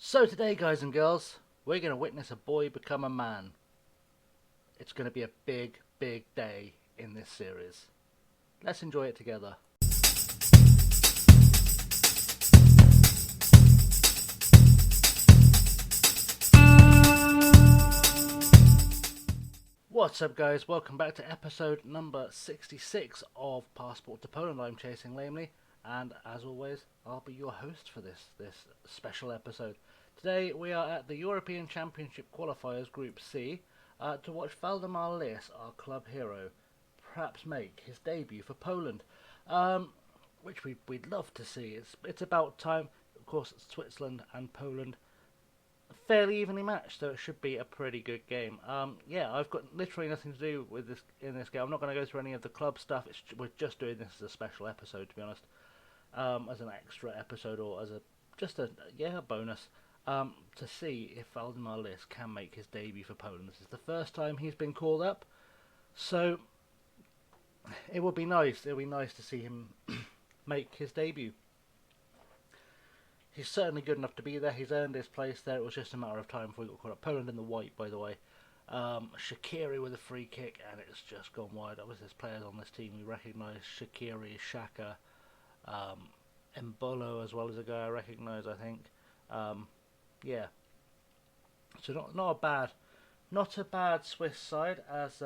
So today, guys and girls, we're going to witness a boy become a man. It's going to be a big, big day in this series. Let's enjoy it together. What's up, guys? Welcome back to episode number 66 of Passport to Poland. I'm ChasingLamely, and as always, I'll be your host for this special episode. Today we are at the European Championship Qualifiers Group C to watch Waldemar Lis, our club hero, perhaps make his debut for Poland, which we'd love to see. It's about time. Of course, it's Switzerland and Poland fairly evenly matched, so it should be a pretty good game. I've got literally nothing to do with this in this game. I'm not going to go through any of the club stuff. We're just doing this as a special episode, to be honest, as an extra episode or as a bonus. To see if Waldemar Lis can make his debut for Poland. This is the first time he's been called up, so it would be nice. It would be nice to see him make his debut. He's certainly good enough to be there. He's earned his place there. It was just a matter of time before he got caught up. Poland in the white, by the way. Shaqiri with a free kick, and it's just gone wide. There's players on this team we recognise. Shaqiri, Xhaka, Embolo, as well as a guy I recognise, I think. So not a bad Swiss side as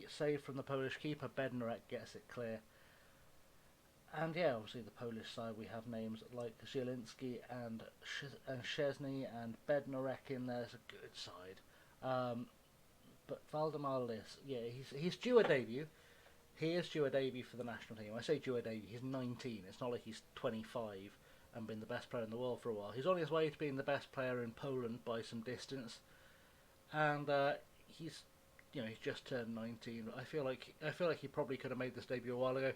saved from the Polish keeper. Bednarek gets it clear. And obviously the Polish side, we have names like Zielinski and Szczesny and Bednarek in there. It's a good side. But Waldemar Lis, he's due a debut. He is due a debut for the national team. I say due a debut, he's 19. It's not like he's 25 and been the best player in the world for a while. He's on his way to being the best player in Poland by some distance. And he's just turned 19. I feel like he probably could have made this debut a while ago.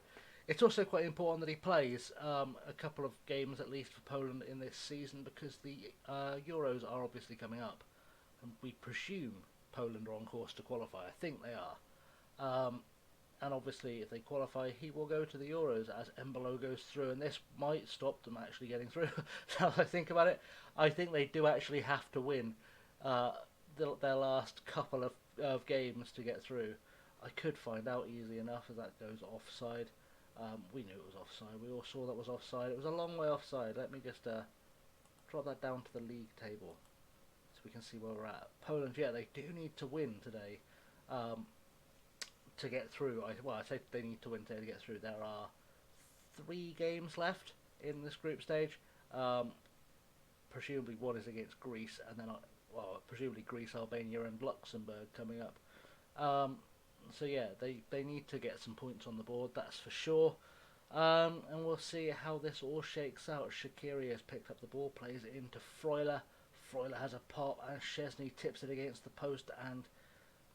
It's also quite important that he plays a couple of games at least for Poland in this season because the Euros are obviously coming up, and we presume Poland are on course to qualify. I think they are, and obviously if they qualify, he will go to the Euros as Embolo goes through, and this might stop them actually getting through. Now that I think about it, I think they do actually have to win their last couple of games to get through. I could find out easily enough if that goes offside. We knew it was offside. We all saw that was offside. It was a long way offside. Let me just drop that down to the league table so we can see where we're at. Poland, they do need to win today to get through. I say they need to win today to get through. There are 3 games left in this group stage. Presumably one is against Greece, and then presumably Greece, Albania, and Luxembourg coming up. They need to get some points on the board, that's for sure. And we'll see how this all shakes out. Shaqiri has picked up the ball, plays it into Freuler. Freuler has a pop, and Szczesny tips it against the post and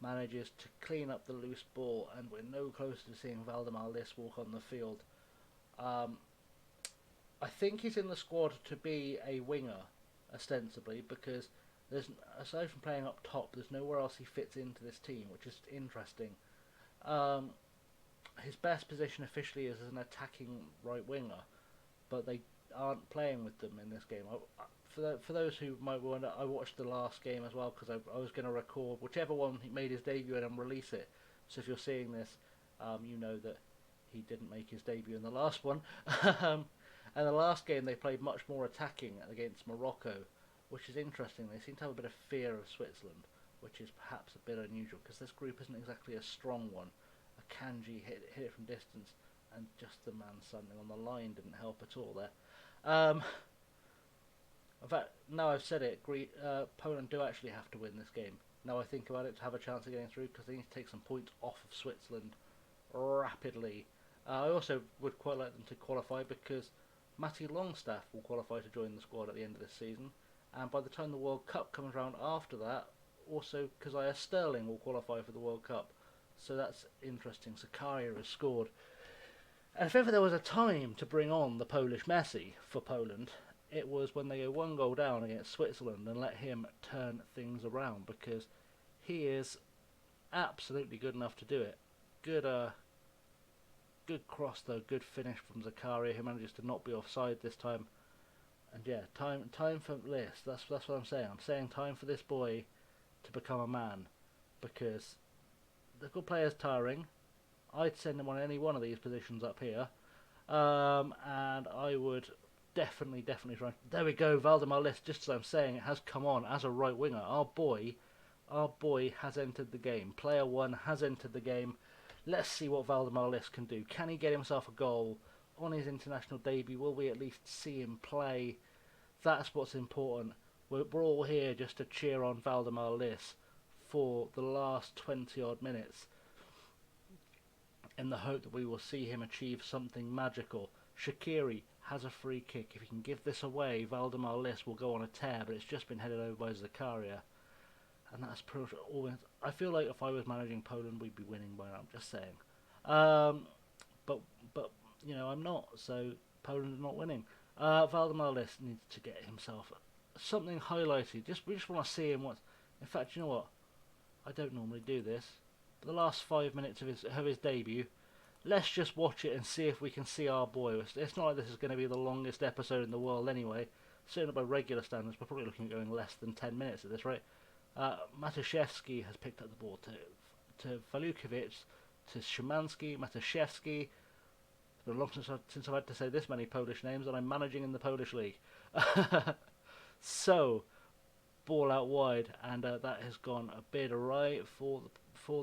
manages to clean up the loose ball. And we're no closer to seeing Waldemar Lis walk on the field. I think he's in the squad to be a winger, ostensibly, because aside from playing up top, there's nowhere else he fits into this team, which is interesting. His best position officially is as an attacking right winger, but they aren't playing with them in this game. For those who might wonder, I watched the last game as well because I was going to record whichever one he made his debut in and release it. So if you're seeing this, you know that he didn't make his debut in the last one. And the last game they played much more attacking against Morocco, which is interesting. They seem to have a bit of fear of Switzerland, which is perhaps a bit unusual because this group isn't exactly a strong one. Akanji hit it from distance, and just the man standing on the line didn't help at all there. In fact, now I've said it, Poland do actually have to win this game. Now I think about it, to have a chance of getting through, because they need to take some points off of Switzerland rapidly. I also would quite like them to qualify because Matty Longstaff will qualify to join the squad at the end of this season. And by the time the World Cup comes around after that, also Keziah Sterling will qualify for the World Cup. So that's interesting. Zakaria has scored. And if ever there was a time to bring on the Polish Messi for Poland, it was when they go 1 goal down against Switzerland and let him turn things around, because he is absolutely good enough to do it. Good cross though, good finish from Zakaria, who manages to not be offside this time. And yeah, time for Lis. That's what I'm saying. I'm saying time for this boy to become a man, because they've got players tiring. I'd send him on any one of these positions up here, and I would definitely try. There we go, Waldemar Lis. Just as I'm saying, it has come on as a right winger. Our boy has entered the game. Player one has entered the game. Let's see what Waldemar Lis can do. Can he get himself a goal on his international debut? Will we at least see him play? That's what's important. We're all here just to cheer on Waldemar Lis for the last 20 odd minutes, in the hope that we will see him achieve something magical. Shaqiri has a free kick. If he can give this away, Waldemar Lis will go on a tear, but it's just been headed over by Zakaria. And that's always. I feel like if I was managing Poland, we'd be winning by now. I'm just saying. But I'm not. So Poland are not winning. Waldemar Lis needs to get himself something highlighted. We just want to see him. In fact, you know what? I don't normally do this. But the last 5 minutes of his debut, let's just watch it and see if we can see our boy. It's not like this is going to be the longest episode in the world anyway. Certainly by regular standards, we're probably looking at going less than 10 minutes at this rate. Matuszewski has picked up the ball to Walukiewicz, to Szymanski, Matuszewski. It's been a long since I've had to say this many Polish names, and I'm managing in the Polish league. So, ball out wide, and that has gone a bit awry for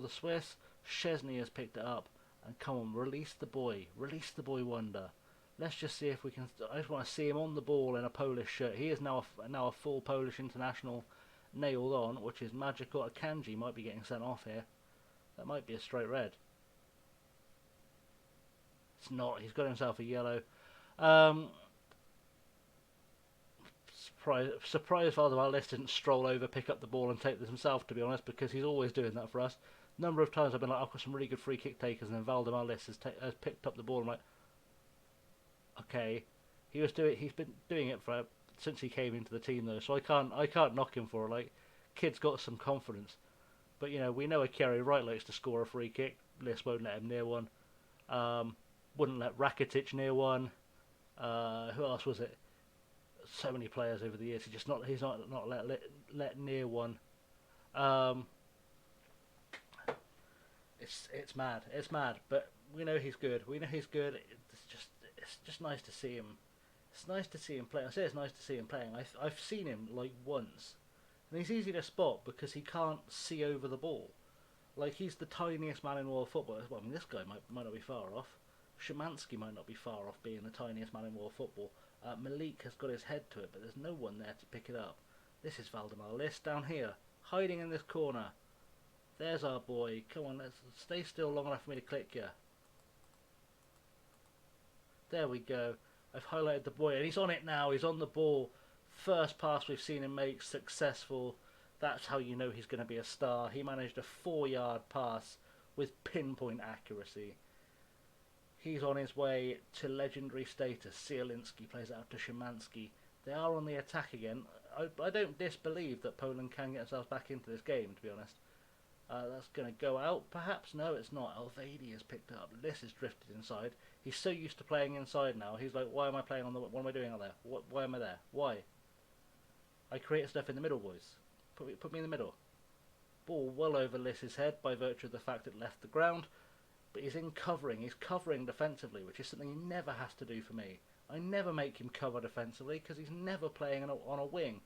the Swiss. Szczesny has picked it up, and come on, release the boy wonder. Let's just see if we can. I just want to see him on the ball in a Polish shirt. He is now a full Polish international, nailed on, which is magical. Akanji might be getting sent off here. That might be a straight red. It's not. He's got himself a yellow. Surprised Waldemar Lis didn't stroll over, pick up the ball and take this himself, to be honest, because he's always doing that for us. Number of times I've been like, I've got some really good free kick takers, and then Waldemar Lis has picked up the ball. I'm like, okay, he's been doing it since he came into the team though, so I can't knock him for it. Like, kid's got some confidence, but we know Akeri Wright likes to score a free kick. Lis won't let him near one. Wouldn't let Rakitic near one. Who else was it? So many players over the years. He's not let near one. It's mad. It's mad. But we know he's good. It's just nice to see him. It's nice to see him play. I say it's nice to see him playing. I've seen him like once, and he's easy to spot because he can't see over the ball. Like, he's the tiniest man in world football. Well, I mean, this guy might not be far off. Szymanski might not be far off being the tiniest man in world football. Malik has got his head to it, but there's no one there to pick it up. This is Waldemar Lis down here, hiding in this corner. There's our boy. Come on, let's stay still long enough for me to click you. There we go. I've highlighted the boy, and he's on it now. He's on the ball. First pass we've seen him make, successful. That's how you know he's going to be a star. He managed a 4-yard pass with pinpoint accuracy. He's on his way to legendary status. Zielinski plays it out to Szymanski. They are on the attack again. I don't disbelieve that Poland can get themselves back into this game, to be honest. That's going to go out, perhaps? No, it's not. Elvedi has picked it up. Lis has drifted inside. He's so used to playing inside now. He's like, why am I playing on the... What am I doing out there? Why am I there? Why? I create stuff in the middle, boys. Put me in the middle. Ball well over Lis's head by virtue of the fact it left the ground. But he's covering. He's covering defensively, which is something he never has to do for me. I never make him cover defensively because he's never playing on a wing.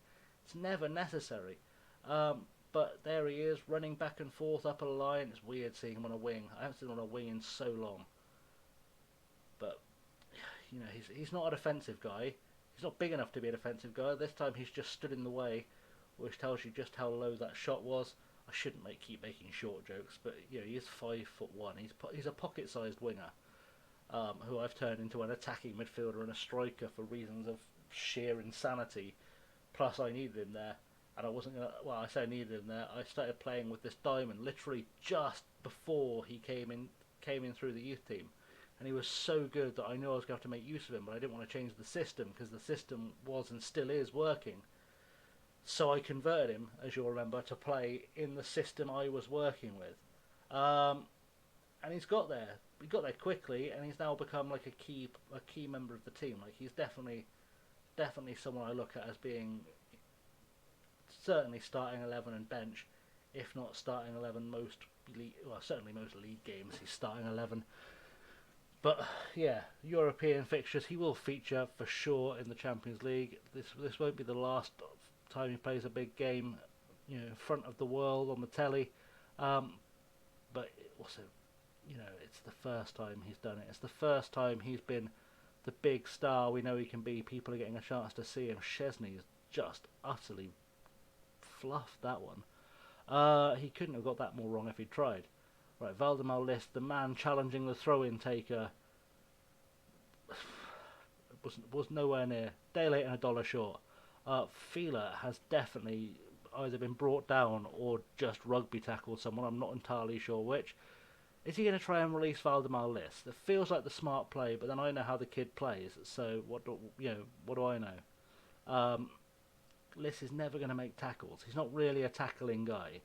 It's never necessary. But there he is, running back and forth up a line. It's weird seeing him on a wing. I haven't seen him on a wing in so long. But, he's not a defensive guy. He's not big enough to be a defensive guy. This time he's just stood in the way, which tells you just how low that shot was. I shouldn't keep making short jokes, but he is 5'1". He's a pocket-sized winger, who I've turned into an attacking midfielder and a striker for reasons of sheer insanity. Plus, I needed him there, and I wasn't gonna. Well, I say I needed him there. I started playing with this diamond literally just before he came in through the youth team, and he was so good that I knew I was going to have to make use of him, but I didn't want to change the system because the system was and still is working. So I converted him, as you'll remember, to play in the system I was working with. And he's got there. He got there quickly, and he's now become like a key member of the team. Like, he's definitely definitely someone I look at as being certainly starting 11 and bench, if not starting 11 most league, well, certainly most league games he's starting 11. But yeah, European fixtures, he will feature for sure in the Champions League. This won't be the last time he plays a big game, you know, in front of the world on the telly. But also, you know, it's the first time he's done it. It's the first time he's been the big star we know he can be. People are getting a chance to see him. Szczesny's just utterly fluffed that one. He couldn't have got that more wrong if he'd tried. Right, Waldemar Lis, the man challenging the throw-in taker, was nowhere near. Day late and a dollar short. Fila has definitely either been brought down or just rugby tackled someone. I'm not entirely sure which. Is he going to try and release Waldemar Lis? That feels like the smart play, but then I know how the kid plays, so what do I know? Lis is never going to make tackles. He's not really a tackling guy.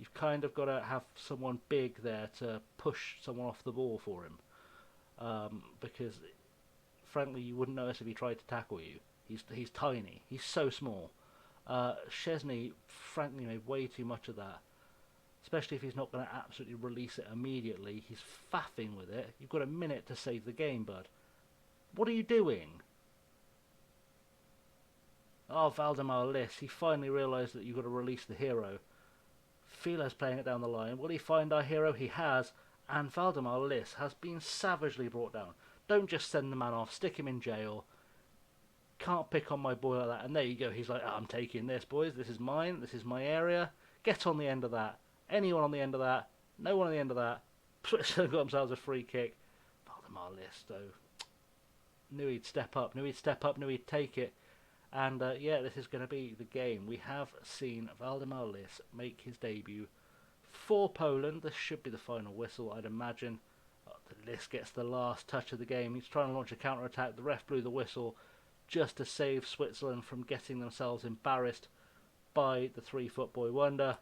You've kind of got to have someone big there to push someone off the ball for him, because frankly you wouldn't notice if he tried to tackle you. He's tiny. He's so small. Szczesny frankly made way too much of that, especially if he's not going to absolutely release it immediately. He's faffing with it. You've got a minute to save the game, bud. What are you doing? Oh, Waldemar Lis, he finally realised that you've got to release the hero. Fila's playing it down the line. Will he find our hero? He has. And Waldemar Lis has been savagely brought down. Don't just send the man off. Stick him in jail. Can't pick on my boy like that. And there you go. He's like, I'm taking this, boys. This is mine. This is my area. Get on the end of that. Anyone on the end of that. No one on the end of that. Switzerland got themselves a free kick. Waldemar Lis, though. Knew he'd step up. Knew he'd take it. And yeah, this is going to be the game. We have seen Waldemar Lis make his debut for Poland. This should be the final whistle, I'd imagine. Lis gets the last touch of the game. He's trying to launch a counter-attack. The ref blew the whistle just to save Switzerland from getting themselves embarrassed by the 3-foot boy wonder.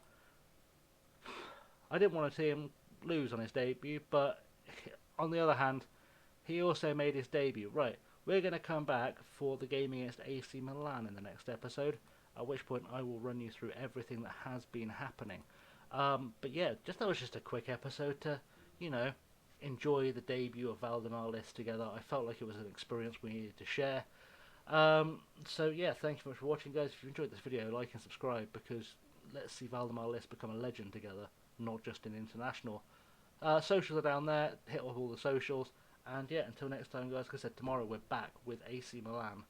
I didn't want to see him lose on his debut, but on the other hand, he also made his debut. Right. We're going to come back for the game against AC Milan in the next episode, at which point I will run you through everything that has been happening. But yeah, that was just a quick episode to, you know, enjoy the debut of Waldemar Lis together. I felt like it was an experience we needed to share. So yeah, thank you very much for watching, guys. If you enjoyed this video, like and subscribe, because let's see Waldemar Lis become a legend together, not just in international. Socials are down there. Hit off all the socials. And yeah, until next time, guys, like I said, tomorrow we're back with AC Milan.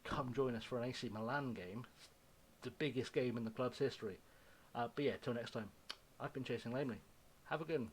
Come join us for an AC Milan game. It's the biggest game in the club's history. But yeah, till next time, I've been ChasingLamely. Have a good one.